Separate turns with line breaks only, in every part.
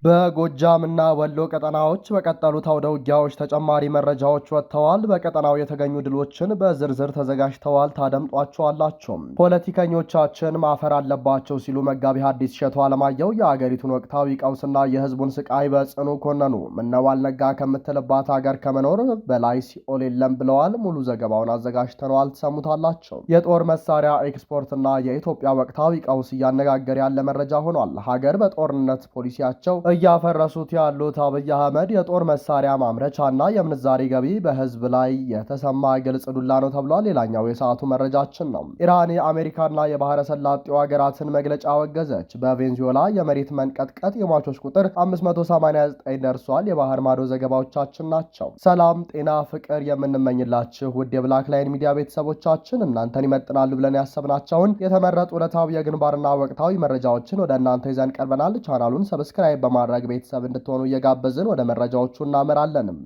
በጎጃምና ወሎ ቀጠናዎች በቀጠሉት አውደ ውጊያዎች ተጨማሪ መረጃዎች ወጥተዋል። በቀጠናው የተገኙ ድሎችን በዝርዝር ተዘጋጅተዋል፣ ታደምጧቸዋላችሁ። ፖለቲከኞቻችን ማፈር አለባቸው ሲሉ መጋቢ ሐዲስ እሸቱ አለማየሁ የአገሪቱን ወቅታዊ ቀውስና የሕዝቡን ስቃይ በጽኑ ኮነኑ። ምነው አልነጋ ከምትልባት ሀገር ከመኖር በላይ ሲኦል የለም ብለዋል። ሙሉ ዘገባውን አዘጋጅተነዋል፣ ትሰሙታላችሁ። የጦር መሳሪያ ኤክስፖርትና የኢትዮጵያ ወቅታዊ ቀውስ እያነጋገረ ያለ መረጃ ሆኗል። ሀገር በጦርነት ፖሊሲያቸው እያፈረሱት ያሉት አብይ አህመድ የጦር መሳሪያ ማምረቻና የምንዛሬ ገቢ በህዝብ ላይ የተሰማ ግልጽ ዱላ ነው ተብሏል። ሌላኛው የሰዓቱ መረጃችን ነው። ኢራን የአሜሪካና የባህረ ሰላጤው ሀገራትን መግለጫ አወገዘች። በቬንዙዌላ የመሬት መንቀጥቀጥ የሟቾች ቁጥር 589 ደርሷል። የባህር ማዶ ዘገባዎቻችን ናቸው። ሰላም፣ ጤና፣ ፍቅር የምንመኝላችሁ ውድ የብላክ ላይን ሚዲያ ቤተሰቦቻችን እናንተን ይመጥናሉ ብለን ያሰብናቸውን የተመረጡ ዕለታዊ የግንባርና ወቅታዊ መረጃዎችን ወደ እናንተ ይዘን ቀርበናል። ቻናሉን ሰብስክራይብ በማድረግ ቤተሰብ እንድትሆኑ እየጋበዝን ወደ መረጃዎቹ እናመራለንም።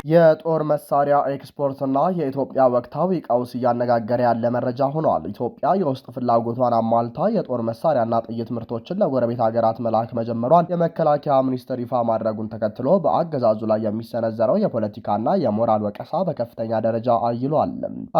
የጦር መሳሪያ ኤክስፖርትና የኢትዮጵያ ወቅታዊ ቀውስ እያነጋገረ ያለ መረጃ ሆኗል። ኢትዮጵያ የውስጥ ፍላጎቷን አሟልታ የጦር መሳሪያና ጥይት ምርቶችን ለጎረቤት ሀገራት መላክ መጀመሯን የመከላከያ ሚኒስቴር ይፋ ማድረጉን ተከትሎ በአገዛዙ ላይ የሚሰነዘረው የፖለቲካና የሞራል ወቀሳ በከፍተኛ ደረጃ አይሏል።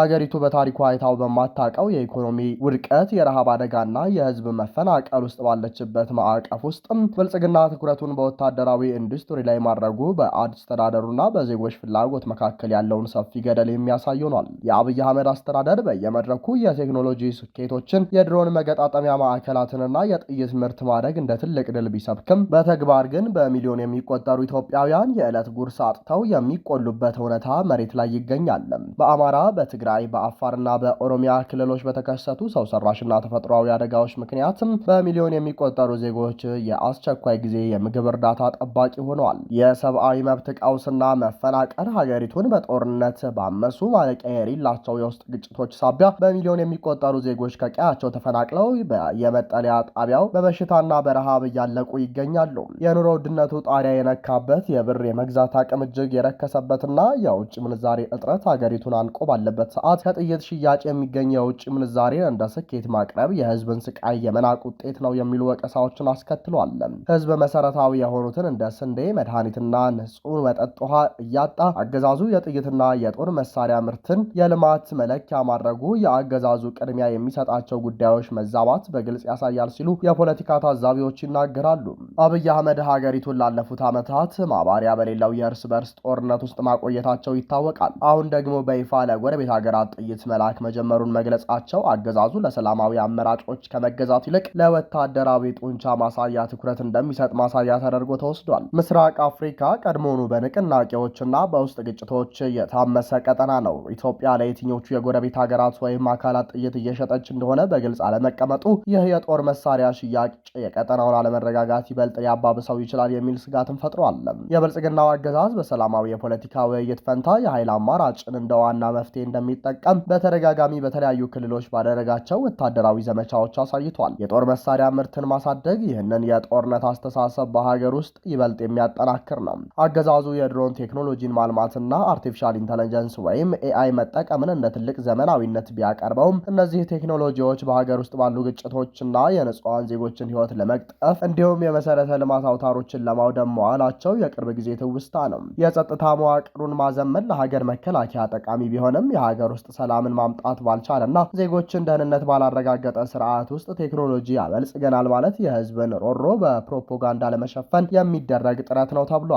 አገሪቱ በታሪኳ አይታው በማታውቀው የኢኮኖሚ ውድቀት፣ የረሃብ አደጋና የህዝብ መፈናቀል ውስጥ ባለችበት ማዕቀፍ ውስጥ ብልጽግና ትኩረቱን በወታደራዊ ኢንዱስትሪ ላይ ማድረጉ በአስተዳደሩና በዜጎች ፍላጎት መካከል ያለውን ሰፊ ገደል የሚያሳይ ሆኗል። የአብይ አህመድ አስተዳደር በየመድረኩ የቴክኖሎጂ ስኬቶችን፣ የድሮን መገጣጠሚያ ማዕከላትንና የጥይት ምርት ማድረግ እንደ ትልቅ ድል ቢሰብክም በተግባር ግን በሚሊዮን የሚቆጠሩ ኢትዮጵያውያን የዕለት ጉርስ አጥተው የሚቆሉበት እውነታ መሬት ላይ ይገኛል። በአማራ፣ በትግራይ፣ በአፋርና በኦሮሚያ ክልሎች በተከሰቱ ሰው ሰራሽና ተፈጥሯዊ አደጋዎች ምክንያትም በሚሊዮን የሚቆጠሩ ዜጎች የአስቸኳይ ጊዜ የምግብ እርዳታ ጠባቂ ሆነዋል። የሰብአዊ መብት ቀውስና መፈናቀል ሀገሪቱን በጦርነት ባመሱ ማለቂያ የሌላቸው የውስጥ ግጭቶች ሳቢያ በሚሊዮን የሚቆጠሩ ዜጎች ከቀያቸው ተፈናቅለው የመጠለያ ጣቢያው በበሽታና በረሃብ እያለቁ ይገኛሉ። የኑሮ ውድነቱ ጣሪያ የነካበት፣ የብር የመግዛት አቅም እጅግ የረከሰበትና የውጭ ምንዛሬ እጥረት ሀገሪቱን አንቆ ባለበት ሰዓት ከጥይት ሽያጭ የሚገኝ የውጭ ምንዛሬ እንደ ስኬት ማቅረብ የህዝብን ስቃይ የመናቅ ውጤት ነው የሚሉ ወቀሳዎችን አስከትሏል። ህዝብ መሰረታዊ የሆኑትን እንደ ስንዴ፣ መድኃኒትና ንጹህ መጠጥ ውሃ እያጣ አገዛዙ የጥይትና የጦር መሳሪያ ምርትን የልማት መለኪያ ማድረጉ የአገዛዙ ቅድሚያ የሚሰጣቸው ጉዳዮች መዛባት በግልጽ ያሳያል ሲሉ የፖለቲካ ታዛቢዎች ይናገራሉ። አብይ አህመድ ሀገሪቱን ላለፉት ዓመታት ማባሪያ በሌለው የእርስ በርስ ጦርነት ውስጥ ማቆየታቸው ይታወቃል። አሁን ደግሞ በይፋ ለጎረቤት ሀገራት ጥይት መላክ መጀመሩን መግለጻቸው አገዛዙ ለሰላማዊ አማራጮች ከመገዛት ይልቅ ለወታደራዊ ጡንቻ ማሳያ ትኩረት እንደሚሰጥ ማሳያ ተደርጎ ተወስዷል። ምስራቅ አፍሪካ ቀድሞውኑ በንቅናቄዎችና በውስጥ ግጭቶች የታመሰ ቀጠና ነው። ኢትዮጵያ ለየትኞቹ የጎረቤት ሀገራት ወይም አካላት ጥይት እየሸጠች እንደሆነ በግልጽ አለመቀመጡ ይህ የጦር መሳሪያ ሽያጭ የቀጠናውን አለመረጋጋት ይበልጥ ሊያባብሰው ይችላል የሚል ስጋትን ፈጥሯል። የብልጽግናው አገዛዝ በሰላማዊ የፖለቲካ ውይይት ፈንታ የኃይል አማራጭን እንደ ዋና መፍትሄ እንደሚጠቀም በተደጋጋሚ በተለያዩ ክልሎች ባደረጋቸው ወታደራዊ ዘመቻዎች አሳይቷል። የጦር መሳሪያ ምርትን ማሳደግ ይህንን የጦርነት አስተሳሰብ በሀገር ውስጥ ይበልጥ የሚያጠናክር ነው። አገዛዙ የድሮን ቴክኖሎጂን ማልማትና አርቲፊሻል ኢንተለጀንስ ወይም ኤአይ መጠቀምን እንደ ትልቅ ዘመናዊነት ቢያቀርበውም እነዚህ ቴክኖሎጂዎች በሀገር ውስጥ ባሉ ግጭቶችና የንጹሃን ዜጎችን ሕይወት ለመቅጠፍ እንዲሁም የመሰረተ ልማት አውታሮችን ለማውደም መዋላቸው የቅርብ ጊዜ ትውስታ ነው። የጸጥታ መዋቅሩን ማዘመን ለሀገር መከላከያ ጠቃሚ ቢሆንም የሀገር ውስጥ ሰላምን ማምጣት ባልቻለና ዜጎችን ደህንነት ባላረጋገጠ ስርዓት ውስጥ ቴክኖሎጂ ያበልጽገናል ማለት የህዝብን ሮሮ በፕሮፓጋንዳ ለመሸፈን የሚደረግ ጥረት ነው ተብሏል።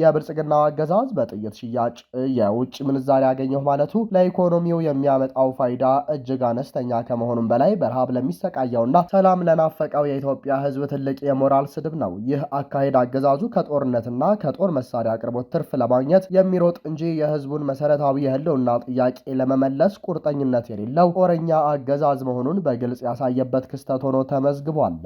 የብልጽግናው አገዛዝ በጥይት ሽያጭ የውጭ ምንዛሪ ያገኘው ማለቱ ለኢኮኖሚው የሚያመጣው ፋይዳ እጅግ አነስተኛ ከመሆኑም በላይ በረሃብ ለሚሰቃየውና ሰላም ለናፈቀው የኢትዮጵያ ህዝብ ትልቅ የሞራል ስድብ ነው። ይህ አካሄድ አገዛዙ ከጦርነትና ከጦር መሳሪያ አቅርቦት ትርፍ ለማግኘት የሚሮጥ እንጂ የህዝቡን መሰረታዊ የህልውና ጥያቄ ለመመለስ ቁርጠኝነት የሌለው ጦረኛ አገዛዝ መሆኑን በግልጽ ያሳየበት ክስተት ሆኖ ተመዝግቧል።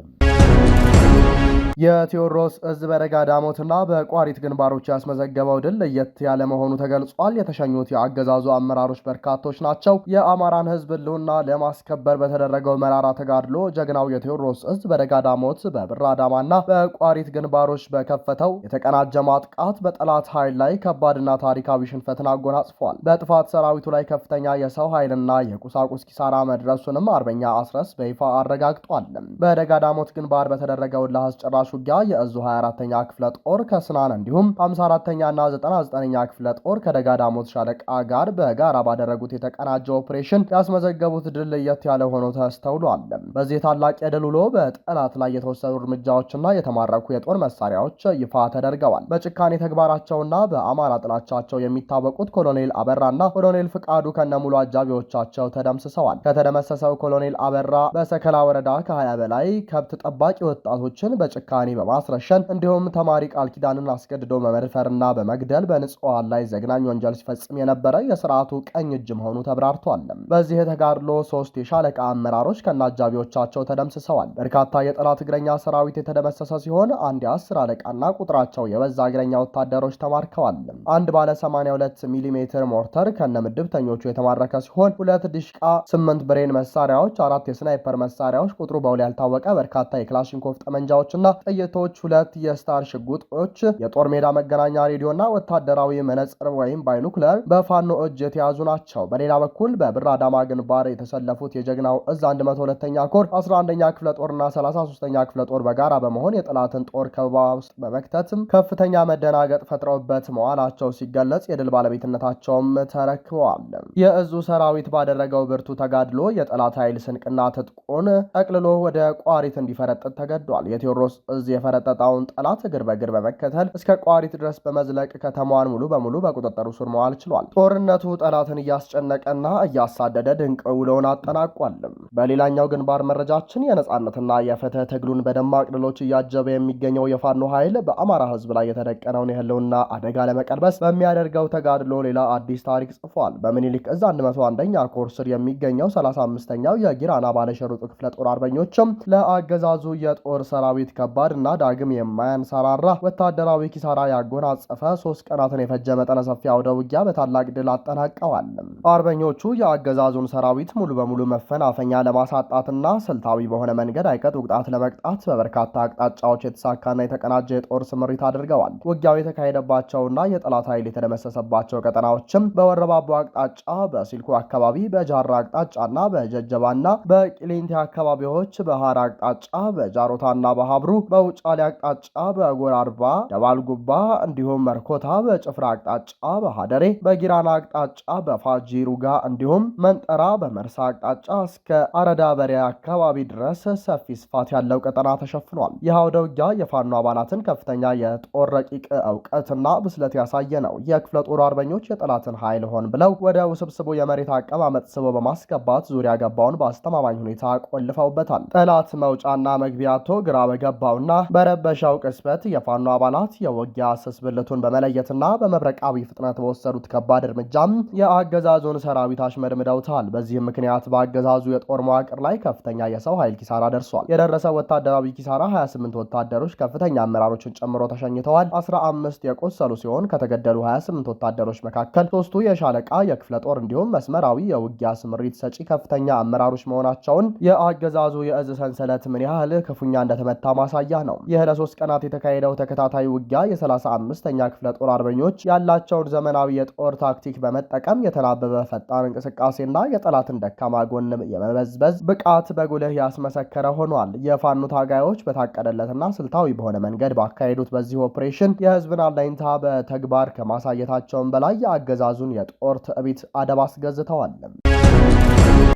የቴዎድሮስ እዝ በደጋ ዳሞትና በቋሪት ግንባሮች ያስመዘገበው ድል ለየት ያለ መሆኑ ተገልጿል። የተሸኙት የአገዛዙ አመራሮች በርካቶች ናቸው። የአማራን ህዝብ ህልውና ለማስከበር በተደረገው መራራ ተጋድሎ ጀግናው የቴዎድሮስ እዝ በደጋ ዳሞት፣ በብር አዳማና በቋሪት ግንባሮች በከፈተው የተቀናጀ ማጥቃት በጠላት ኃይል ላይ ከባድና ታሪካዊ ሽንፈትን አጎናጽፏል። በጥፋት ሰራዊቱ ላይ ከፍተኛ የሰው ኃይልና የቁሳቁስ ኪሳራ መድረሱንም አርበኛ አስረስ በይፋ አረጋግጧል። በደጋ ዳሞት ግንባር በተደረገው ለአስጨራሽ ጨራሽ ውጊያ የእዙ 24ኛ ክፍለ ጦር ከስናን እንዲሁም 54ኛና 99ኛ ክፍለ ጦር ከደጋዳሞት ሻለቃ ጋር በጋራ ባደረጉት የተቀናጀ ኦፕሬሽን ያስመዘገቡት ድል ለየት ያለ ሆኖ ተስተውሏል። በዚህ ታላቅ የድል ውሎ በጠላት ላይ የተወሰዱ እርምጃዎችና የተማረኩ የጦር መሳሪያዎች ይፋ ተደርገዋል። በጭካኔ ተግባራቸውና በአማራ ጥላቻቸው የሚታወቁት ኮሎኔል አበራና ኮሎኔል ፍቃዱ ከነሙሉ አጃቢዎቻቸው ተደምስሰዋል። ከተደመሰሰው ኮሎኔል አበራ በሰከላ ወረዳ ከ20 በላይ ከብት ጠባቂ ወጣቶችን በጭካኔ በማስረሸን እንዲሁም ተማሪ ቃል ኪዳንን አስገድዶ በመድፈርና በመግደል በንጹሃን ላይ ዘግናኝ ወንጀል ሲፈጽም የነበረ የስርዓቱ ቀኝ እጅ መሆኑ ተብራርቷል። በዚህ የተጋድሎ 3 የሻለቃ አመራሮች ከነአጃቢዎቻቸው ተደምስሰዋል። በርካታ የጠላት እግረኛ ሰራዊት የተደመሰሰ ሲሆን አንድ የ10 አለቃና ቁጥራቸው የበዛ እግረኛ ወታደሮች ተማርከዋል። አንድ ባለ 82 ሚሜ ሞርተር ከነምድብተኞቹ የተማረከ ሲሆን 2 ዲሽቃ፣ 8 ብሬን መሳሪያዎች፣ 4 የስናይፐር መሳሪያዎች፣ ቁጥሩ በውል ያልታወቀ በርካታ የክላሽንኮቭ ጠመንጃዎችና ጥይቶች፣ 2 የስታር ሽጉጦች፣ የጦር ሜዳ መገናኛ ሬዲዮና ወታደራዊ መነጽር ወይም ባይኖኩለር በፋኖ እጅ የተያዙ ናቸው። በሌላ በኩል በብር አዳማ ግንባር የተሰለፉት የጀግናው እዝ 102ኛ ኮር 11ኛ ክፍለ ጦርና 33ኛ ክፍለ ጦር በጋራ በመሆን የጠላትን ጦር ከበባ ውስጥ በመክተትም ከፍተኛ መደናገጥ ፈጥረውበት መዋላቸው ሲገለጽ የድል ባለቤትነታቸውም ተረክበዋል። የእዙ ሰራዊት ባደረገው ብርቱ ተጋድሎ የጠላት ኃይል ስንቅና ትጥቁን ጠቅልሎ ወደ ቋሪት እንዲፈረጥጥ ተገዷል። የቴዎድሮስ እዝ የፈረጠጣውን ጠላት እግር በእግር በመከተል እስከ ቋሪት ድረስ በመዝለቅ ከተማዋን ሙሉ በሙሉ በቁጥጥሩ ስር መዋል ችሏል። ጦርነቱ ጠላትን እያስጨነቀና እያሳደደ ድንቅ ውሎውን አጠናቋል። በሌላኛው ግንባር መረጃችን የነጻነትና የፍትህ ትግሉን በደማቅ ድሎች እያጀበ የሚገኘው የፋኖ ኃይል በአማራ ህዝብ ላይ የተደቀነውን የህልውና አደጋ ለመቀልበስ በሚያደርገው ተጋድሎ ሌላ አዲስ ታሪክ ጽፏል። በምኒልክ እዝ 101ኛ ኮር ስር የሚገኘው 35ኛው የጊራና ባለሸርጡ ክፍለ ጦር አርበኞችም ለአገዛዙ የጦር ሰራዊት ከባድ እና ዳግም የማያንሰራራ ወታደራዊ ኪሳራ ያጎናጸፈ 3 ቀናትን የፈጀ መጠነ ሰፊ አውደ ውጊያ በታላቅ ድል አጠናቀዋል። አርበኞቹ የአገዛዙን ሰራዊት ሙሉ በሙሉ መፈናፈኛ ለማሳጣትና ስልታዊ በሆነ መንገድ አይቀጥ ውቅጣት ለመቅጣት በበርካታ አቅጣጫዎች የተሳካና የተቀናጀ የጦር ስምሪት አድርገዋል። ውጊያው የተካሄደባቸውና የጠላት ኃይል የተደመሰሰባቸው ቀጠናዎችም በወረባቦ አቅጣጫ፣ በሲልኩ አካባቢ፣ በጃራ አቅጣጫና በጀጀባና በቂሊንቲ አካባቢዎች፣ በሐራ አቅጣጫ፣ በጃሮታና በሀብሩ፣ በውጫሌ አቅጣጫ፣ በጎራርባ ደባልጉባ እንዲሁም መርኮታ፣ በጭፍራ አቅጣጫ፣ በሃደሬ፣ በጊራና አቅጣጫ፣ በፋጂሩጋ እንዲሁም መንጠራ፣ በመርሳ አቅጣጫ እስከ አረዳ በሪያ አካባቢ ድረስ ሰፊ ስፋት ያለው ቀጠና ተሸፍኗል። ይህ አውደ ውጊያ የፋኖ አባላትን ከፍተኛ የጦር ረቂቅ እውቀትና ብስለት ያሳየ ነው። የክፍለ ጦሩ አርበኞች የጠላትን ኃይል ሆን ብለው ወደ ውስብስቡ የመሬት አቀማመጥ ስቦ በማስገባት ዙሪያ ገባውን በአስተማማኝ ሁኔታ ቆልፈውበታል። ጠላት መውጫና መግቢያቶ ግራ በገባውና በረበሻው ቅስበት የፋኖ አባላት የውጊያ ስስብልቱን በመለየትና በመብረቃዊ ፍጥነት በወሰዱት ከባድ እርምጃም የአገዛዙን ሰራዊት አሽመድምደውታል። በዚህም ምክንያት በአገዛዙ የጦር መዋቅር ላይ ከፍተኛ የሰው ኃይል ኪሳራ ደርሷል። የደረሰው ወታደራዊ ኪሳራ 28 ወታደሮች ከፍተኛ አመራሮችን ጨምሮ ተሸኝተዋል። 15 የቆሰሉ ሲሆን ከተገደሉ 28 ወታደሮች መካከል 3ቱ የሻለቃ የክፍለ ጦር እንዲሁም መስመራዊ የውጊያ ስምሪት ሰጪ ከፍተኛ አመራሮች መሆናቸውን የአገዛዙ የእዝ ሰንሰለት ምን ያህል ክፉኛ እንደተመታ ማሳያ ነው። ይህ ለ3 ቀናት የተካሄደው ተከታታይ ውጊያ የ35ኛ ክፍለ ጦር አርበኞች ያላቸውን ዘመናዊ የጦር ታክቲክ በመጠቀም የተናበበ ፈጣን እንቅስቃሴና የጠላትን ደካማ ጎን የመበዝበዝ ብቃት በጉልህ ያስመሰከረ ሆኗል። የፋኖ ታጋዮች በታቀደለትና ስልታዊ በሆነ መንገድ ባካሄዱት በዚህ ኦፕሬሽን የህዝብን አለኝታ በተግባር ከማሳየታቸውም በላይ የአገዛዙን የጦር ትዕቢት አደብ አስገዝተዋል።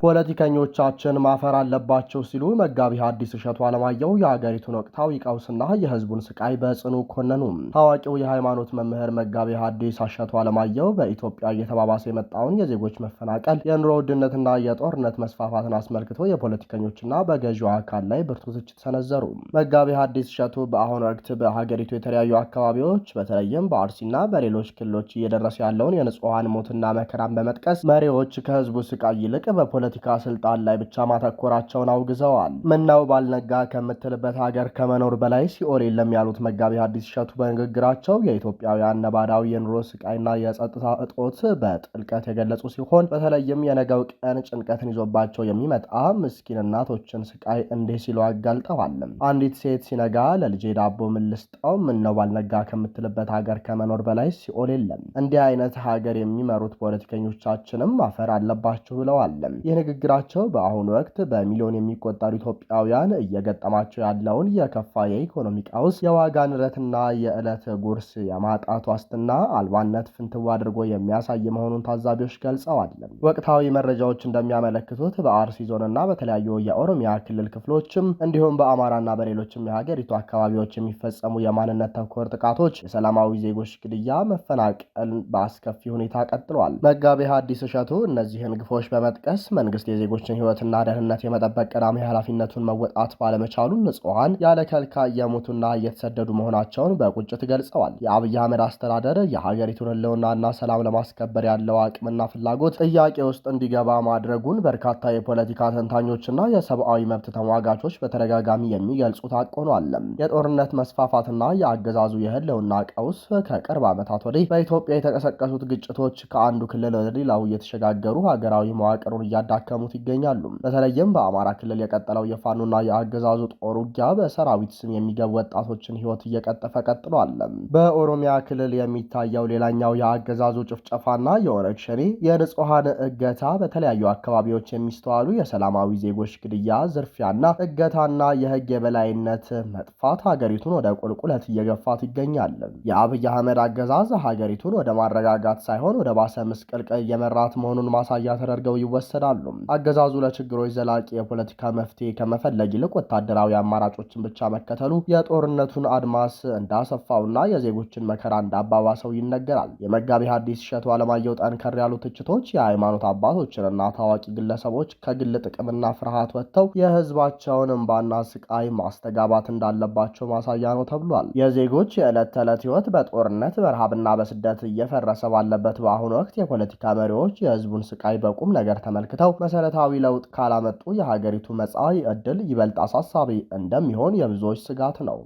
ፖለቲከኞቻችን ማፈር አለባቸው ሲሉ መጋቢ ሐዲስ እሸቱ አለማየሁ የሀገሪቱን ወቅታዊ ቀውስና የህዝቡን ስቃይ በጽኑ ኮነኑ። ታዋቂው የሃይማኖት መምህር መጋቢ ሐዲስ እሸቱ አለማየሁ በኢትዮጵያ እየተባባሰ የመጣውን የዜጎች መፈናቀል፣ የኑሮ ውድነትና የጦርነት መስፋፋትን አስመልክቶ የፖለቲከኞችና በገዢው አካል ላይ ብርቱ ትችት ሰነዘሩ። መጋቢ ሐዲስ እሸቱ በአሁኑ ወቅት በሀገሪቱ የተለያዩ አካባቢዎች በተለይም በአርሲና በሌሎች ክልሎች እየደረሰ ያለውን የንጹሐን ሞትና መከራን በመጥቀስ መሪዎች ከህዝቡ ስቃይ ይልቅ በፖለቲካ ስልጣን ላይ ብቻ ማተኮራቸውን አውግዘዋል። ምነው ባልነጋ ከምትልበት ሀገር ከመኖር በላይ ሲኦል የለም ያሉት መጋቢ ሐዲስ እሸቱ በንግግራቸው የኢትዮጵያውያን ነባራዊ የኑሮ ስቃይና የጸጥታ እጦት በጥልቀት የገለጹ ሲሆን በተለይም የነገው ቀን ጭንቀትን ይዞባቸው የሚመጣ ምስኪን እናቶችን ስቃይ እንዲህ ሲሉ አጋልጠዋል። አንዲት ሴት ሲነጋ ለልጄ ዳቦ ምን ልስጠው? ምነው ባልነጋ ከምትልበት ሀገር ከመኖር በላይ ሲኦል የለም። እንዲህ አይነት ሀገር የሚመሩት ፖለቲከኞቻችንም ማፈር አለባቸው ብለዋል። ይህ ንግግራቸው በአሁኑ ወቅት በሚሊዮን የሚቆጠሩ ኢትዮጵያውያን እየገጠማቸው ያለውን የከፋ የኢኮኖሚ ቀውስ፣ የዋጋ ንረትና የዕለት ጉርስ የማጣት ዋስትና አልባነት ፍንትው አድርጎ የሚያሳይ መሆኑን ታዛቢዎች ገልጸዋል። ወቅታዊ መረጃዎች እንደሚያመለክቱት በአርሲ ዞንና በተለያዩ የኦሮሚያ ክልል ክፍሎችም እንዲሁም በአማራና በሌሎችም የሀገሪቱ አካባቢዎች የሚፈጸሙ የማንነት ተኮር ጥቃቶች፣ የሰላማዊ ዜጎች ግድያ፣ መፈናቀል በአስከፊ ሁኔታ ቀጥሏል። መጋቤ ሐዲስ እሸቱ እነዚህን ግፎች በመጥቀስ መንግስት የዜጎችን ሕይወትና ደህንነት የመጠበቅ ቀዳሚ ኃላፊነቱን መወጣት ባለመቻሉ ንጹሐን ያለ ከልካይ እየሞቱና እየተሰደዱ መሆናቸውን በቁጭት ገልጸዋል። የአብይ አህመድ አስተዳደር የሀገሪቱን ህልውናና ሰላም ለማስከበር ያለው አቅምና ፍላጎት ጥያቄ ውስጥ እንዲገባ ማድረጉን በርካታ የፖለቲካ ተንታኞችና የሰብአዊ መብት ተሟጋቾች በተደጋጋሚ የሚገልጹት ሐቅ ሆኗል። የጦርነት መስፋፋትና የአገዛዙ የህልውና ቀውስ ከቅርብ ዓመታት ወዲህ በኢትዮጵያ የተቀሰቀሱት ግጭቶች ከአንዱ ክልል ወደ ሌላው እየተሸጋገሩ ሀገራዊ መዋቅሩን እያዳከሙት ይገኛሉ። በተለይም በአማራ ክልል የቀጠለው የፋኖና የአገዛዙ ጦር ውጊያ በሰራዊት ስም የሚገቡ ወጣቶችን ህይወት እየቀጠፈ ቀጥሏል። በኦሮሚያ ክልል የሚታየው ሌላኛው የአገዛዙ ጭፍጨፋና የኦነግ ሸኔ የንጹሐን እገታ፣ በተለያዩ አካባቢዎች የሚስተዋሉ የሰላማዊ ዜጎች ግድያ፣ ዝርፊያና እገታና የህግ የበላይነት መጥፋት ሀገሪቱን ወደ ቁልቁለት እየገፋት ይገኛል። የአብይ አህመድ አገዛዝ ሀገሪቱን ወደ ማረጋጋት ሳይሆን ወደ ባሰ ምስቅልቅል እየመራት መሆኑን ማሳያ ተደርገው ይወሰዳሉ። አገዛዙ ለችግሮች ዘላቂ የፖለቲካ መፍትሄ ከመፈለግ ይልቅ ወታደራዊ አማራጮችን ብቻ መከተሉ የጦርነቱን አድማስ እንዳሰፋውና የዜጎችን መከራ እንዳባባሰው ይነገራል። የመጋቤ ሐዲስ እሸቱ አለማየሁ ጠንከር ያሉ ትችቶች የሃይማኖት አባቶችንና ታዋቂ ግለሰቦች ከግል ጥቅምና ፍርሃት ወጥተው የህዝባቸውን እንባና ስቃይ ማስተጋባት እንዳለባቸው ማሳያ ነው ተብሏል። የዜጎች የዕለት ተዕለት ህይወት በጦርነት በረሃብና በስደት እየፈረሰ ባለበት በአሁኑ ወቅት የፖለቲካ መሪዎች የህዝቡን ስቃይ በቁም ነገር ተመልክተው መሰረታዊ ለውጥ ካላመጡ የሀገሪቱ መጻኢ ዕድል ይበልጥ አሳሳቢ እንደሚሆን የብዙዎች ስጋት ነው።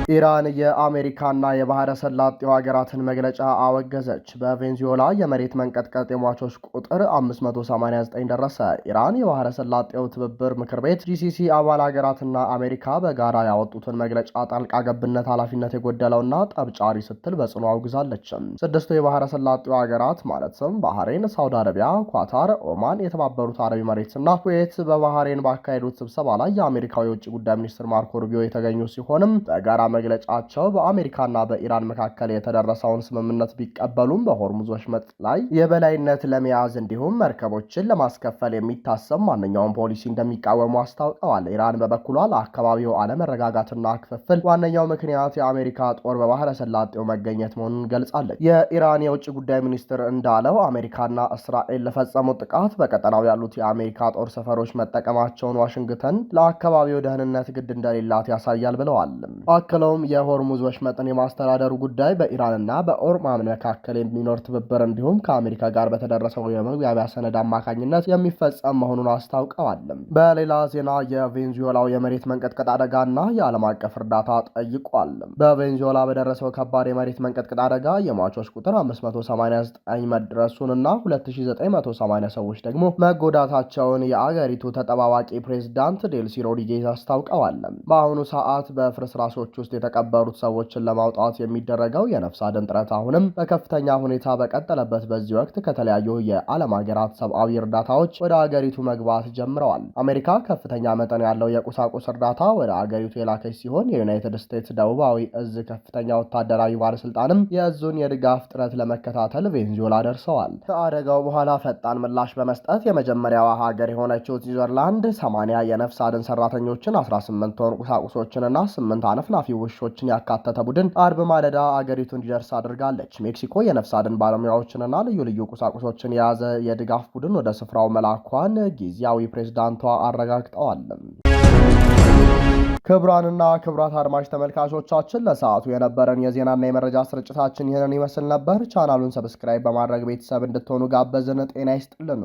ኢራን የአሜሪካና የባህረ ሰላጤው ሀገራትን መግለጫ አወገዘች። በቬንዙዌላ የመሬት መንቀጥቀጥ የሟቾች ቁጥር 589 ደረሰ። ኢራን የባህረ ሰላጤው ትብብር ምክር ቤት ጂሲሲ አባል ሀገራትና አሜሪካ በጋራ ያወጡትን መግለጫ ጣልቃ ገብነት ኃላፊነት የጎደለውና ጠብጫሪ ስትል በጽኑ አውግዛለች። ስድስቱ የባህረ ሰላጤው ሀገራት ማለትም ባህሬን፣ ሳውዲ አረቢያ፣ ኳታር፣ ኦማን፣ የተባበሩት አረብ ኤሚሬትስና ኩዌት በባህሬን ባካሄዱት ስብሰባ ላይ የአሜሪካው የውጭ ጉዳይ ሚኒስትር ማርኮ ሩቢዮ የተገኙ ሲሆንም በጋራ መግለጫቸው በአሜሪካና በኢራን መካከል የተደረሰውን ስምምነት ቢቀበሉም በሆርሙዝ ወሽመጥ ላይ የበላይነት ለመያዝ እንዲሁም መርከቦችን ለማስከፈል የሚታሰብ ማንኛውም ፖሊሲ እንደሚቃወሙ አስታውቀዋል። ኢራን በበኩሏ ለአካባቢው አለመረጋጋትና ክፍፍል ዋነኛው ምክንያት የአሜሪካ ጦር በባህረ ሰላጤው መገኘት መሆኑን ገልጻለች። የኢራን የውጭ ጉዳይ ሚኒስትር እንዳለው አሜሪካና እስራኤል ለፈጸሙት ጥቃት በቀጠናው ያሉት የአሜሪካ ጦር ሰፈሮች መጠቀማቸውን ዋሽንግተን ለአካባቢው ደህንነት ግድ እንደሌላት ያሳያል ብለዋል። አክለውም የሆርሙዝ ወሽመጥን የማስተዳደሩ ጉዳይ በኢራንና በኦማን መካከል የሚኖር ትብብር እንዲሁም ከአሜሪካ ጋር በተደረሰው የመግባቢያ ሰነድ አማካኝነት የሚፈጸም መሆኑን አስታውቀዋል። በሌላ ዜና የቬንዙዌላው የመሬት መንቀጥቀጥ አደጋና የዓለም አቀፍ እርዳታ ጠይቋል። በቬንዙዌላ በደረሰው ከባድ የመሬት መንቀጥቀጥ አደጋ የሟቾች ቁጥር 589 መድረሱንና 2980 ሰዎች ደግሞ መጎዳታቸውን የአገሪቱ ተጠባባቂ ፕሬዝዳንት ዴልሲ ሮድሪጌዝ አስታውቀዋል። በአሁኑ ሰዓት በፍርስራሾች ውስጥ የተቀበሩት ሰዎችን ለማውጣት የሚደረገው የነፍስ አድን ጥረት አሁንም በከፍተኛ ሁኔታ በቀጠለበት በዚህ ወቅት ከተለያዩ የዓለም ሀገራት ሰብአዊ እርዳታዎች ወደ አገሪቱ መግባት ጀምረዋል። አሜሪካ ከፍተኛ መጠን ያለው የቁሳቁስ እርዳታ ወደ አገሪቱ የላከች ሲሆን የዩናይትድ ስቴትስ ደቡባዊ እዝ ከፍተኛ ወታደራዊ ባለስልጣንም የእዙን የድጋፍ ጥረት ለመከታተል ቬንዙዌላ ደርሰዋል። ከአደጋው በኋላ ፈጣን ምላሽ በመስጠት የመጀመሪያዋ ሀገር የሆነችው ስዊዘርላንድ 80 የነፍስ አድን ሰራተኞችን፣ 18 ቶን ቁሳቁሶችንና 8 አነፍናፊ ውሾችን ያካተተ ቡድን አርብ ማለዳ አገሪቱ እንዲደርስ አድርጋለች። ሜክሲኮ የነፍስ አድን ባለሙያዎችንና ልዩ ልዩ ቁሳቁሶችን የያዘ የድጋፍ ቡድን ወደ ስፍራው መላኳን ጊዜያዊ ፕሬዝዳንቷ አረጋግጠዋል። ክቡራንና ክቡራት አድማጭ ተመልካቾቻችን ለሰዓቱ የነበረን የዜናና የመረጃ ስርጭታችን ይህንን ይመስል ነበር። ቻናሉን ሰብስክራይብ በማድረግ ቤተሰብ እንድትሆኑ ጋበዝን። ጤና ይስጥልን።